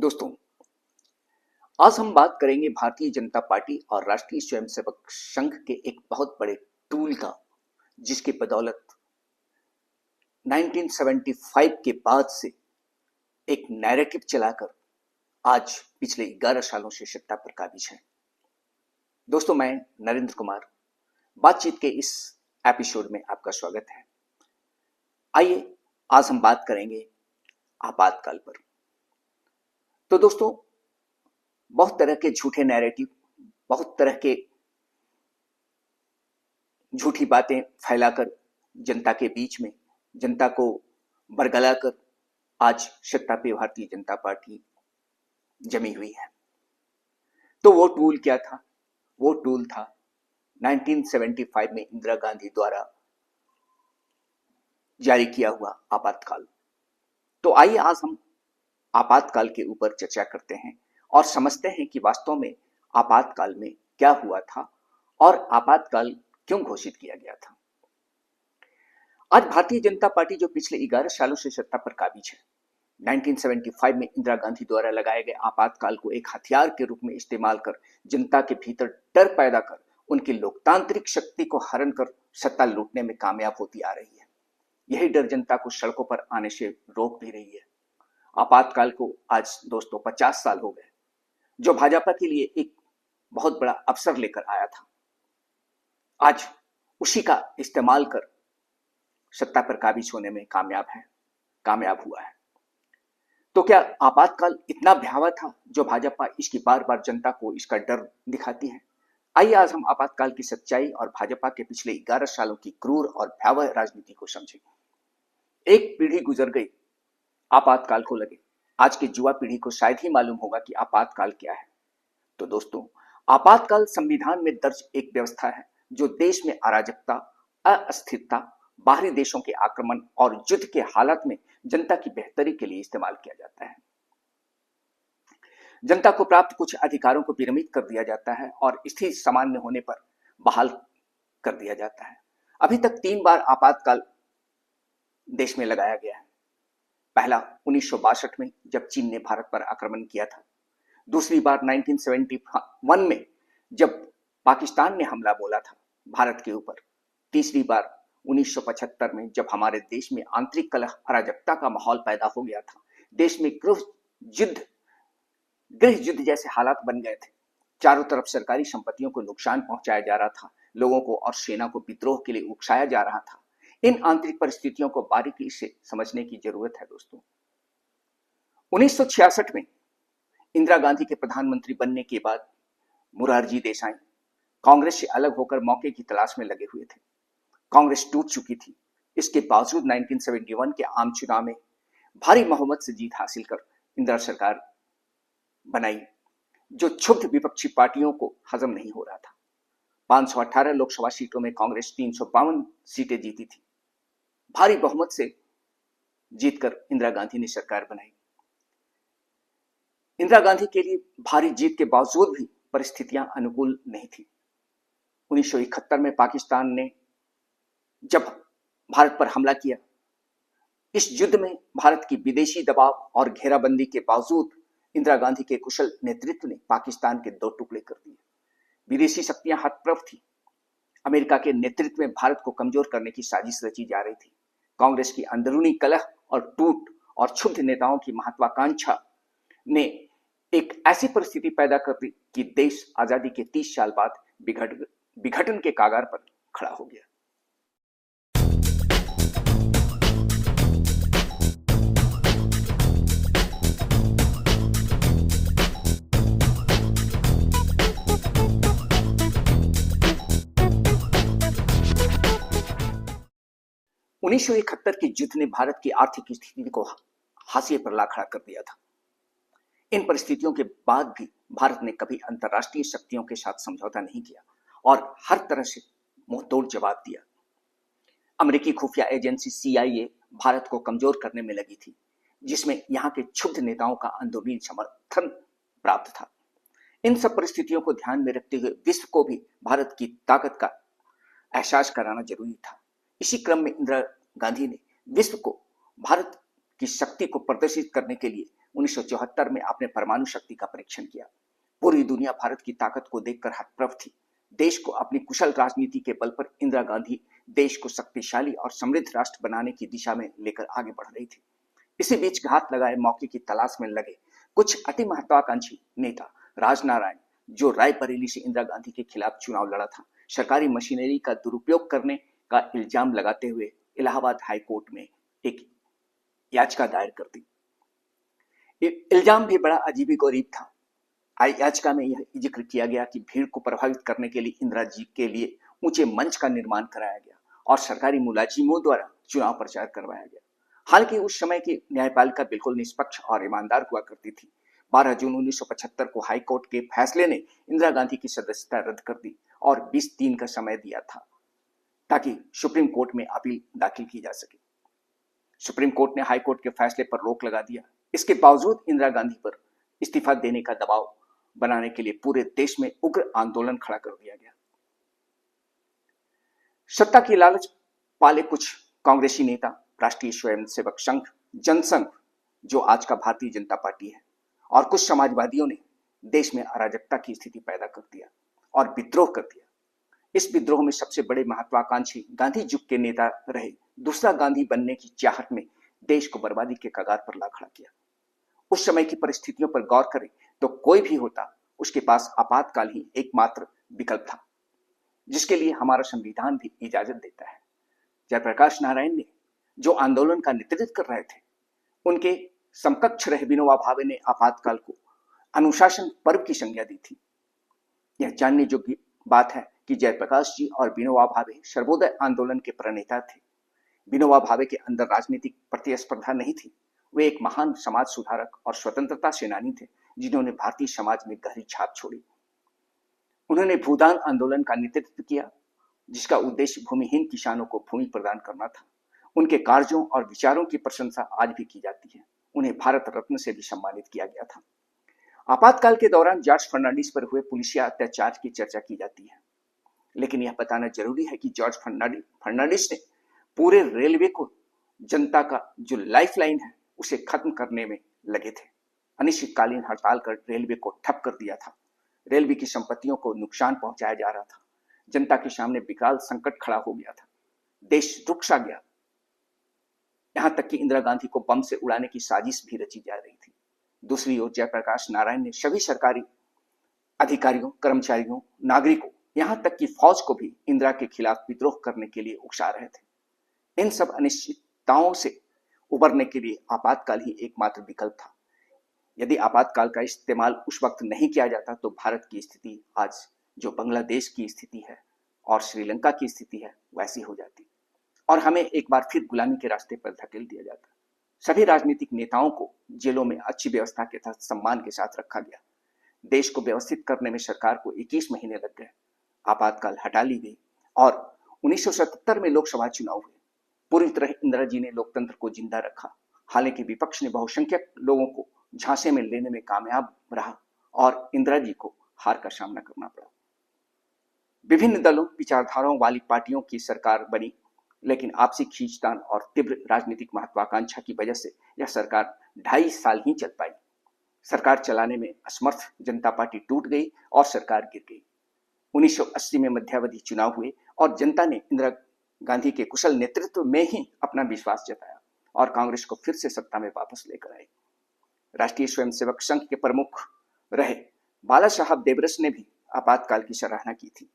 दोस्तों, आज हम बात करेंगे भारतीय जनता पार्टी और राष्ट्रीय स्वयंसेवक संघ के एक बहुत बड़े टूल का, जिसकी बदौलत 1975 के बाद से एक नैरेटिव चलाकर आज पिछले 11 सालों से सत्ता पर काबिज है। दोस्तों, मैं नरेंद्र कुमार बातचीत के इस एपिसोड में आपका स्वागत है। आइए आज हम बात करेंगे आपातकाल पर। तो दोस्तों, बहुत तरह के झूठे नैरेटिव, बहुत तरह के झूठी बातें फैलाकर जनता के बीच में जनता को बरगलाकर आज सत्ता पे भारतीय जनता पार्टी जमी हुई है। तो वो टूल क्या था? वो टूल था 1975 में इंदिरा गांधी द्वारा जारी किया हुआ आपातकाल। तो आइए आज हम आपातकाल के ऊपर चर्चा करते हैं और समझते हैं कि वास्तव में आपातकाल में क्या हुआ था और आपातकाल क्यों घोषित किया गया था। आज भारतीय जनता पार्टी जो पिछले 11 सालों से सत्ता पर काबिज है, 1975 में इंदिरा गांधी द्वारा लगाए गए आपातकाल को एक हथियार के रूप में इस्तेमाल कर जनता के भीतर डर पैदा कर उनकी लोकतांत्रिक शक्ति को हरण कर सत्ता लूटने में कामयाब होती आ रही है। यही डर जनता को सड़कों पर आने से रोक भी रही है। आपातकाल को आज दोस्तों 50 साल हो गए, जो भाजपा के लिए एक बहुत बड़ा अवसर लेकर आया था, आज उसी का इस्तेमाल कर सत्ता पर काबिज होने में कामयाब हुआ है। तो क्या आपातकाल इतना भयावह था जो भाजपा इसकी बार बार जनता को इसका डर दिखाती है? आइए आज हम आपातकाल की सच्चाई और भाजपा के पिछले 11 सालों की क्रूर और भयावह राजनीति को समझें। एक पीढ़ी गुजर गई आपातकाल को लगे, आज की युवा पीढ़ी को शायद ही मालूम होगा कि आपातकाल क्या है। तो दोस्तों, आपातकाल संविधान में दर्ज एक व्यवस्था है जो देश में अराजकता, अस्थिरता, बाहरी देशों के आक्रमण और युद्ध के हालात में जनता की बेहतरी के लिए इस्तेमाल किया जाता है। जनता को प्राप्त कुछ अधिकारों को विरमित कर दिया जाता है और स्थिति सामान्य होने पर बहाल कर दिया जाता है। अभी तक 3 बार आपातकाल देश में लगाया गया है। पहला 1962 में जब चीन ने भारत पर आक्रमण किया था, दूसरी बार 1971 में जब पाकिस्तान ने हमला बोला था भारत के ऊपर, तीसरी बार 1975 में जब हमारे देश में आंतरिक कलह, अराजकता का माहौल पैदा हो गया था, देश में गृह युद्ध जैसे हालात बन गए थे, चारों तरफ सरकारी संपत्तियों को नुकसान पहुंचाया जा रहा था, लोगों को और सेना को विद्रोह के लिए उकसाया जा रहा था। इन आंतरिक परिस्थितियों को बारीकी से समझने की जरूरत है दोस्तों। 1966 में इंदिरा गांधी के प्रधानमंत्री बनने के बाद मोरारजी देसाई कांग्रेस से अलग होकर मौके की तलाश में लगे हुए थे। कांग्रेस टूट चुकी थी। इसके बावजूद 1971 के आम चुनाव में भारी बहुमत से जीत हासिल कर इंदिरा सरकार बनाई, जो क्षुब्ध विपक्षी पार्टियों को हजम नहीं हो रहा था। 518 लोकसभा सीटों में कांग्रेस 352 सीटें जीती थी। भारी बहुमत से जीतकर इंदिरा गांधी ने सरकार बनाई। इंदिरा गांधी के लिए भारी जीत के बावजूद भी परिस्थितियां अनुकूल नहीं थी। 1971 में पाकिस्तान ने जब भारत पर हमला किया, इस युद्ध में भारत की विदेशी दबाव और घेराबंदी के बावजूद इंदिरा गांधी के कुशल नेतृत्व ने पाकिस्तान के 2 टुकड़े कर दिए। विदेशी शक्तियां हतप्रभ थी। अमेरिका के नेतृत्व में भारत को कमजोर करने की साजिश रची जा रही थी। कांग्रेस की अंदरूनी कलह और टूट और क्षुब्ध नेताओं की महत्वाकांक्षा ने एक ऐसी परिस्थिति पैदा कर दी कि देश आजादी के 30 साल बाद विघटन के कागार पर खड़ा हो गया। उन्नीस 1971 के युद्ध ने भारत की आर्थिक स्थिति को हाशिए पर ला खड़ा कर दिया था। इन परिस्थितियों के बाद भी भारत ने कभी अंतर्राष्ट्रीय शक्तियों के साथ समझौता नहीं किया और हर तरह से मुंहतोड़ जवाब दिया। अमेरिकी खुफिया एजेंसी CIA भारत को कमजोर करने में लगी थी, जिसमें यहाँ के क्षुब्ध नेताओं का अंदरूनी समर्थन प्राप्त था। इन सब परिस्थितियों को ध्यान में रखते हुए विश्व को भी भारत की ताकत का एहसास कराना जरूरी था। इसी क्रम में इंदिरा गांधी ने विश्व को भारत की शक्ति को प्रदर्शित करने के लिए 1974 में आपने परमाणु शक्ति का परीक्षण किया। पूरी दुनिया भारत की ताकत को देखकर हतप्रभ थी। देश को अपनी कुशल राजनीति के बल पर इंदिरा गांधी देश को शक्तिशाली और समृद्ध राष्ट्र बनाने की दिशा में लेकर आगे बढ़ रही थी। इसी बीच घात लगाए मौके की तलाश में लगे कुछ अति महत्वाकांक्षी नेता राजनारायण, जो रायबरेली से इंदिरा गांधी के खिलाफ चुनाव लड़ा था, सरकारी मशीनरी का दुरुपयोग करने का इल्जाम लगाते हुए इलाहाबाद हाई कोर्ट में एक याचिका दायर कर दी। इल्जाम भी बड़ा अजीबोगरीब था। याचिका में यह जिक्र किया गया कि भीड़ को प्रभावित करने के लिए इंदिरा जी के लिए ऊंचे मंच का निर्माण कराया गया और सरकारी मुलाजिमों द्वारा चुनाव प्रचार करवाया गया। हालांकि उस समय की न्यायपालिका बिल्कुल निष्पक्ष और ईमानदार हुआ करती थी। 12 जून 1975 को हाई कोर्ट के फैसले ने इंदिरा गांधी की सदस्यता रद्द कर दी और 20 दिन का समय दिया था ताकि सुप्रीम कोर्ट में अपील दाखिल की जा सके। सुप्रीम कोर्ट ने हाई कोर्ट के फैसले पर रोक लगा दिया। इसके बावजूद इंदिरा गांधी पर इस्तीफा देने का दबाव बनाने के लिए पूरे देश में उग्र आंदोलन खड़ा कर दिया गया। सत्ता की लालच पाले कुछ कांग्रेसी नेता, राष्ट्रीय स्वयंसेवक संघ, जनसंघ जो आज का भारतीय जनता पार्टी है, और कुछ समाजवादियों ने देश में अराजकता की स्थिति पैदा कर दिया और विद्रोह कर दिया। इस विद्रोह में सबसे बड़े महत्वाकांक्षी गांधी युग के नेता रहे दूसरा गांधी बनने की चाहत में देश को बर्बादी के कगार पर ला खड़ा किया। उस समय की परिस्थितियों पर गौर करें तो कोई भी होता उसके पास आपातकाल ही एकमात्र विकल्प था, जिसके लिए हमारा संविधान भी इजाजत देता है। जयप्रकाश नारायण ने जो आंदोलन का नेतृत्व कर रहे थे, उनके समकक्ष रहे विनोबा भावे ने आपातकाल को अनुशासन पर्व की संज्ञा दी थी। यह जानने योग्य बात है कि जयप्रकाश जी और विनोबा भावे सर्वोदय आंदोलन के प्रणेता थे। विनोबा भावे के अंदर राजनीतिक प्रतिस्पर्धा नहीं थी। वे एक महान समाज सुधारक और स्वतंत्रता सेनानी थे, जिन्होंने भारतीय समाज में गहरी छाप छोड़ी। उन्होंने भूदान आंदोलन का नेतृत्व किया, जिसका उद्देश्य भूमिहीन किसानों को भूमि प्रदान करना था। उनके कार्यों और विचारों की प्रशंसा आज भी की जाती है। उन्हें भारत रत्न से भी सम्मानित किया गया था। आपातकाल के दौरान जॉर्ज फर्नांडिस पर हुए पुलिसिया अत्याचार की चर्चा की जाती है, लेकिन यह बताना जरूरी है कि जॉर्ज फर्नांडिस ने पूरे रेलवे को, जनता का जो लाइफलाइन है, उसे खत्म करने में लगे थे। अनिश्चितकालीन हड़ताल कर रेलवे को ठप कर दिया था। रेलवे की संपत्तियों को नुकसान पहुंचाया जा रहा था। जनता के सामने विकराल संकट खड़ा हो गया था। देश रुक सा गया। यहां तक कि इंदिरा गांधी को बम से उड़ाने की साजिश भी रची जा रही थी। दूसरी ओर जयप्रकाश नारायण ने सभी सरकारी अधिकारियों, कर्मचारियों, नागरिकों, यहां तक कि फौज को भी इंदिरा के खिलाफ विद्रोह करने के लिए उकसा रहे थे। इन सब अनिश्चितताओं से उबरने के लिए आपातकाल ही एकमात्र विकल्प था। यदि आपातकाल का इस्तेमाल उस वक्त नहीं किया जाता तो भारत की स्थिति आज जो बांग्लादेश की स्थिति है और श्रीलंका की स्थिति है, वैसी हो जाती और हमें एक बार फिर गुलामी के रास्ते पर धकेल दिया जाता। सभी राजनीतिक नेताओं को जेलों में अच्छी व्यवस्था के तहत सम्मान के साथ रखा गया। देश को व्यवस्थित करने में सरकार को 21 महीने लग गए। आपातकाल हटा ली गई और 1977 में लोकसभा चुनाव हुए। पूरी तरह इंदिरा जी ने लोकतंत्र को जिंदा रखा। हालांकि विपक्ष ने बहुसंख्यक लोगों को झांसे में लेने में कामयाब रहा और इंदिरा जी को हार का सामना करना पड़ा। विभिन्न दलों, विचारधाराओं वाली पार्टियों की सरकार बनी, लेकिन आपसी खींचतान और तीव्र राजनीतिक महत्वाकांक्षा की वजह से यह सरकार 2.5 साल ही चल पाई। सरकार चलाने में असमर्थ जनता पार्टी टूट गई और सरकार गिर गई। 1980 में मध्यावधि चुनाव हुए और जनता ने इंदिरा गांधी के कुशल नेतृत्व में ही अपना विश्वास जताया और कांग्रेस को फिर से सत्ता में वापस लेकर आई। राष्ट्रीय स्वयंसेवक संघ के प्रमुख रहे बाला साहब देवरस ने भी आपातकाल की सराहना की थी।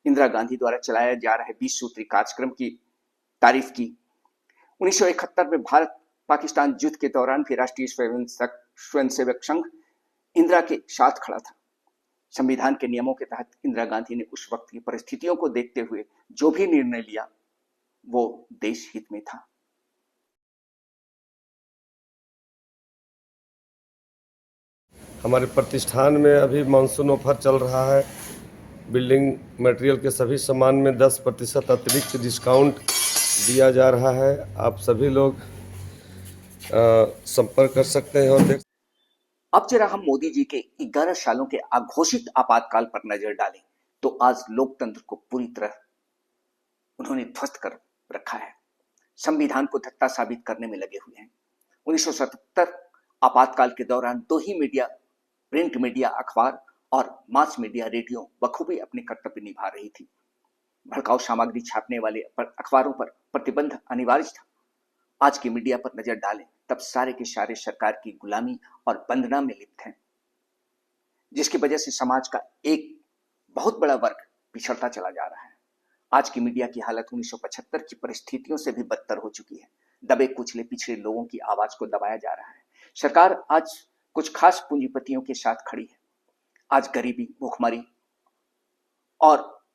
इंदिरा गांधी द्वारा चलाया जा रहे 20 सूत्री कार्यक्रम की तारीफ की। 1971 में भारत पाकिस्तान युद्ध के दौरान भी राष्ट्रीय स्वयंसेवक संघ इंदिरा के साथ खड़ा था। संविधान के नियमों के तहत इंदिरा गांधी ने उस वक्त की परिस्थितियों को देखते हुए जो भी निर्णय लिया वो देश हित में था। हमारे प्रतिष्ठान में अभी मानसून ऑफर चल रहा है। बिल्डिंग मटेरियल के सभी सामान में 10% अतिरिक्त डिस्काउंट दिया जा रहा है। आप सभी लोग संपर्क कर सकते हैं और देख। अब जरा हम मोदी जी के 11 सालों के अघोषित आपातकाल पर नजर डालें तो आज लोकतंत्र को पूरी तरह उन्होंने ध्वस्त कर रखा है। संविधान को धत्ता साबित करने में लगे हुए हैं। 1977 आपातकाल के दौरान दो ही मीडिया, प्रिंट मीडिया अखबार और मास मीडिया रेडियो बखूबी अपने कर्तव्य निभा रही थी। भड़काऊ सामग्री छापने वाले अखबारों पर प्रतिबंध अनिवार्य था। आज की मीडिया पर नजर डालें तब सारे के सारे सरकार की गुलामी और वंदना में लिप्त हैं, जिसकी वजह से समाज का एक बहुत बड़ा वर्ग पिछड़ता चला जा रहा है। आज की मीडिया की हालत 1975 की परिस्थितियों से भी बदतर हो चुकी है। दबे कुचले पिछड़े लोगों की आवाज को दबाया जा रहा है। सरकार आज कुछ खास पूंजीपतियों के साथ खड़ी है। आज गरीबी, भूखमरी और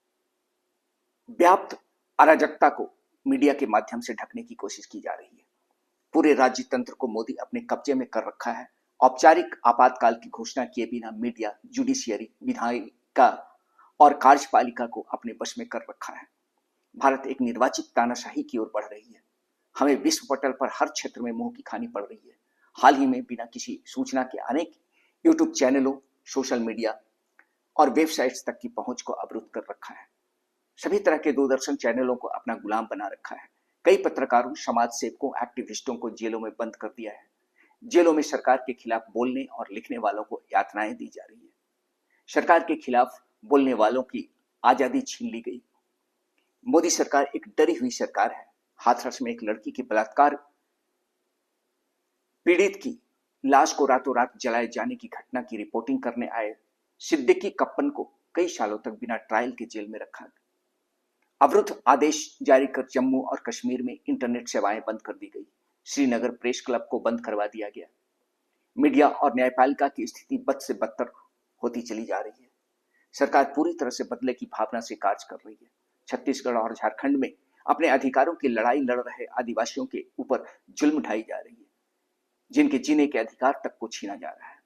व्याप्त अराजकता को मीडिया के माध्यम से ढकने की कोशिश की जा रही है। पूरे राज्य तंत्र को मोदी अपने कब्जे में कर रखा है। औपचारिक आपातकाल की घोषणा किए बिना मीडिया, जुडिशियरी, विधायिका और कार्यपालिका को अपने वश में कर रखा है। भारत एक निर्वाचित तानाशाही की ओर बढ़ रही है। हमें विश्व पटल पर हर क्षेत्र में मुंह की खानी पड़ रही है। हाल ही में बिना किसी सूचना के अनेक यूट्यूब चैनलों, सोशल मीडिया और वेबसाइट्स तक की पहुंच को अवरुद्ध कर रखा है। सभी तरह के दूरदर्शन चैनलों को अपना गुलाम बना रखा है। कई पत्रकारों, समाज सेवकों, एक्टिविस्टों को जेलों में बंद कर दिया है। जेलों में सरकार के खिलाफ बोलने और लिखने वालों को यातनाएं दी जा रही है। सरकार के खिलाफ बोलने वालों की आजादी छीन ली गई। मोदी सरकार एक डरी हुई सरकार है। हाथरस में एक लड़की के बलात्कार पीड़ित की लाश को रातों रात जलाए जाने की घटना की रिपोर्टिंग करने आए सिद्दीकी कप्पन को कई सालों तक बिना ट्रायल के जेल में रखा। अवरुद्ध आदेश जारी कर जम्मू और कश्मीर में इंटरनेट सेवाएं बंद कर दी गई। श्रीनगर प्रेस क्लब को बंद करवा दिया गया। मीडिया और न्यायपालिका की स्थिति बद से बदतर होती चली जा रही है। सरकार पूरी तरह से बदले की भावना से कार्य कर रही है। छत्तीसगढ़ और झारखंड में अपने अधिकारों की लड़ाई लड़ रहे आदिवासियों के ऊपर जुल्म ढाई जा रही है, जिनके जीने के अधिकार तक को छीना जा रहा है।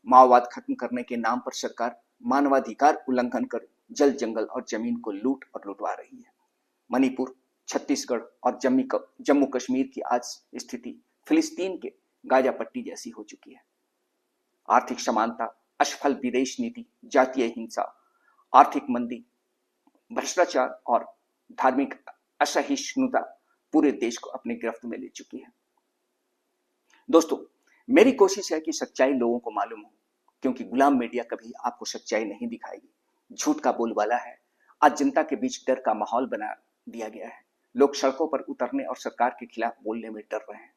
माओवाद खत्म करने के नाम पर सरकार मानवाधिकार उल्लंघन कर जल, जंगल और जमीन को लूट और लुटवा रही है। मणिपुर, छत्तीसगढ़ और जम्मू कश्मीर की आज स्थिति फिलिस्तीन के गाजा पट्टी जैसी हो चुकी है। आर्थिक समानता, असफल विदेश नीति, जातीय हिंसा, आर्थिक मंदी, भ्रष्टाचार और धार्मिक असहिष्णुता पूरे देश को अपनी गिरफ्त में ले चुकी है। दोस्तों, मेरी कोशिश है कि सच्चाई लोगों को मालूम हो, क्योंकि गुलाम मीडिया कभी आपको सच्चाई नहीं दिखाएगी। झूठ का बोलबाला है। आज जनता के बीच डर का माहौल बना दिया गया है। लोग सड़कों पर उतरने और सरकार के खिलाफ बोलने में डर रहे हैं।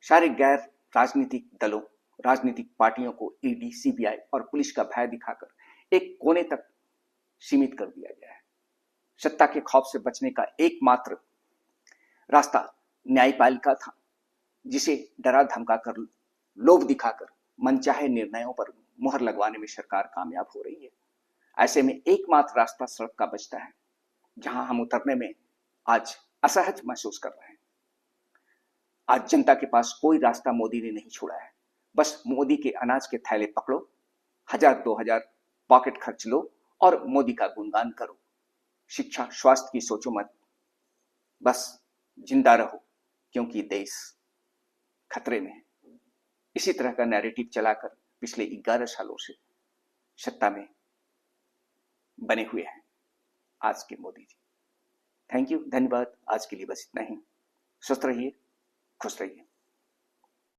सारे गैर राजनीतिक दलों, राजनीतिक पार्टियों को ईडी, सीबीआई और पुलिस का भय दिखाकर एक कोने तक सीमित कर दिया गया है। सत्ता के खौफ से बचने का एकमात्र रास्ता न्यायपालिका था, जिसे डरा धमकाकर, लोभ दिखाकर मनचाहे निर्णयों पर मुहर लगवाने में सरकार कामयाब हो रही है। ऐसे में एकमात्र रास्ता सड़क का बचता है, जहां हम उतरने में आज असहज महसूस कर रहे हैं। आज जनता के पास कोई रास्ता मोदी ने नहीं छोड़ा है। बस मोदी के अनाज के थैले पकड़ो, 1000-2000 पॉकेट खर्च लो और मोदी का गुणगान करो। शिक्षा, स्वास्थ्य की सोचो मत, बस जिंदा रहो, क्योंकि देश खतरे में है। इसी तरह का नैरेटिव चलाकर पिछले 11 सालों से सत्ता में बने हुए हैं आज के मोदी जी। थैंक यू, धन्यवाद। आज के लिए बस इतना ही। स्वस्थ रहिए, खुश रहिए।